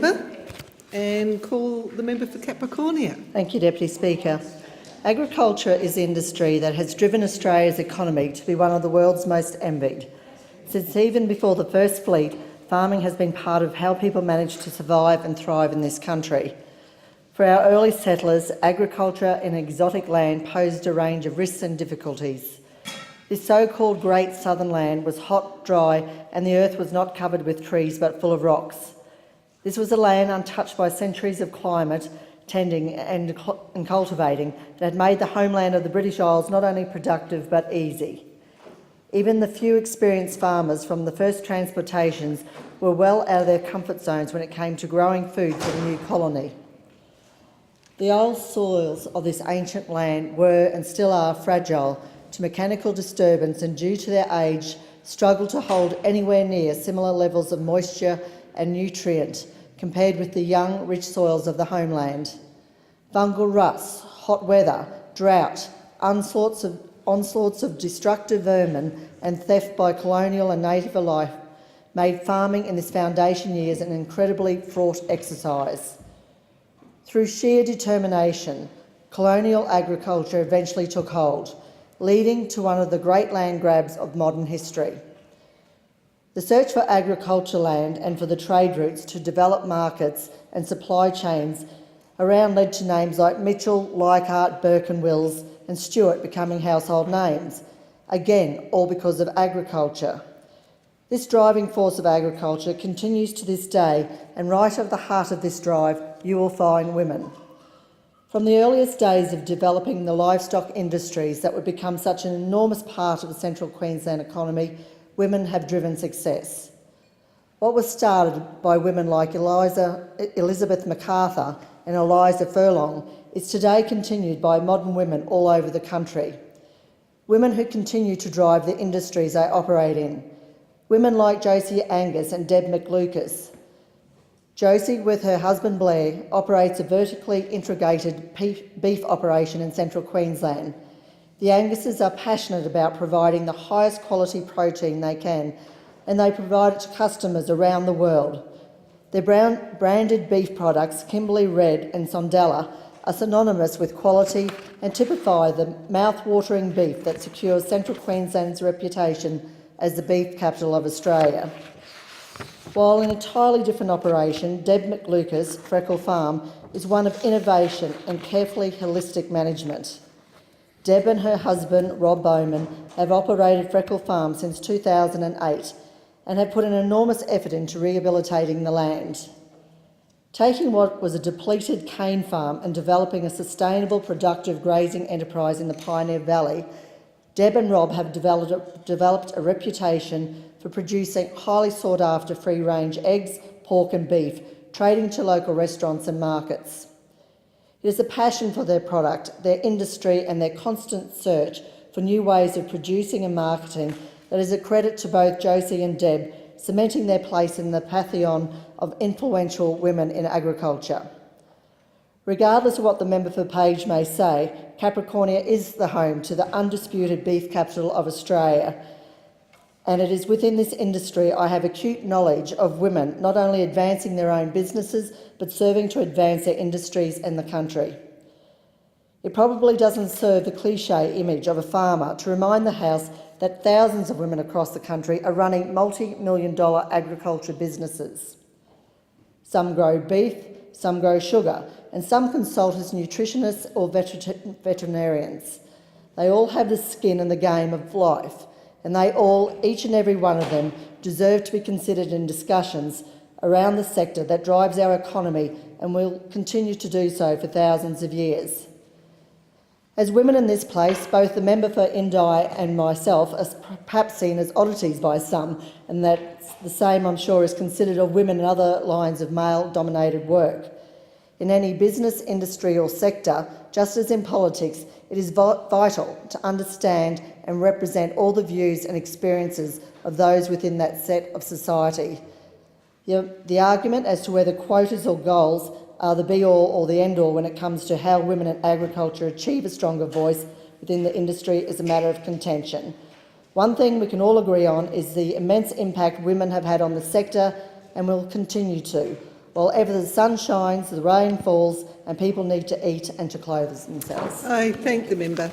member and call the member for Capricornia. Thank you, Deputy Speaker. Agriculture is the industry that has driven Australia's economy to be one of the world's most envied. Since even before the First Fleet, farming has been part of how people managed to survive and thrive in this country. For our early settlers, agriculture in exotic land posed a range of risks and difficulties. This so-called Great Southern Land was hot, dry, and the earth was not covered with trees but full of rocks. This was a land untouched by centuries of climate, tending and cultivating that had made the homeland of the British Isles not only productive but easy. Even the few experienced farmers from the first transportations were well out of their comfort zones when it came to growing food for the new colony. The old soils of this ancient land were and still are fragile to mechanical disturbance, and due to their age struggle to hold anywhere near similar levels of moisture and nutrient compared with the young, rich soils of the homeland. Fungal rust, hot weather, drought, onslaughts of destructive vermin and theft by colonial and native alike made farming in this foundation years an incredibly fraught exercise. Through sheer determination, colonial agriculture eventually took hold, leading to one of the great land grabs of modern history. The search for agriculture land and for the trade routes to develop markets and supply chains around led to names like Mitchell, Leichhardt, Burke and Wills and Stewart becoming household names, again, all because of agriculture. This driving force of agriculture continues to this day, and right at the heart of this drive you will find women. From the earliest days of developing the livestock industries that would become such an enormous part of the central Queensland economy, women have driven success. What was started by women like Elizabeth MacArthur and Eliza Furlong is today continued by modern women all over the country. Women who continue to drive the industries they operate in. Women like Josie Angus and Deb McLucas. Josie, with her husband Blair, operates a vertically integrated beef operation in central Queensland. The Anguses are passionate about providing the highest quality protein they can, and they provide it to customers around the world. Their branded beef products, Kimberley Red and Sondella, are synonymous with quality and typify the mouth-watering beef that secures central Queensland's reputation as the beef capital of Australia. While an entirely different operation, Deb McLucas' Freckle Farm is one of innovation and carefully holistic management. Deb and her husband, Rob Bowman, have operated Freckle Farm since 2008 and have put an enormous effort into rehabilitating the land. Taking what was a depleted cane farm and developing a sustainable, productive grazing enterprise in the Pioneer Valley, Deb and Rob have developed a reputation for producing highly sought-after free-range eggs, pork and beef, trading to local restaurants and markets. It is a passion for their product, their industry and their constant search for new ways of producing and marketing that is a credit to both Josie and Deb, cementing their place in the pantheon of influential women in agriculture. Regardless of what the member for Page may say, Capricornia is the home to the undisputed beef capital of Australia, and it is within this industry I have acute knowledge of women not only advancing their own businesses but serving to advance their industries and the country. It probably doesn't serve the cliche image of a farmer to remind the House that thousands of women across the country are running multi-million-dollar agriculture businesses. Some grow beef, some grow sugar, and some consult as nutritionists or veterinarians. They all have the skin in the game of life, and they all, each and every one of them, deserve to be considered in discussions around the sector that drives our economy and will continue to do so for thousands of years. As women in this place, both the member for Indi and myself are perhaps seen as oddities by some, and that's the same, I'm sure, is considered of women in other lines of male-dominated work. In any business, industry or sector, just as in politics, it is vital to understand and represent all the views and experiences of those within that set of society. The argument as to whether quotas or goals are the be-all or the end-all when it comes to how women in agriculture achieve a stronger voice within the industry is a matter of contention. One thing we can all agree on is the immense impact women have had on the sector and will continue to, While ever the sun shines, the rain falls, and people need to eat and to clothe themselves. I thank the member.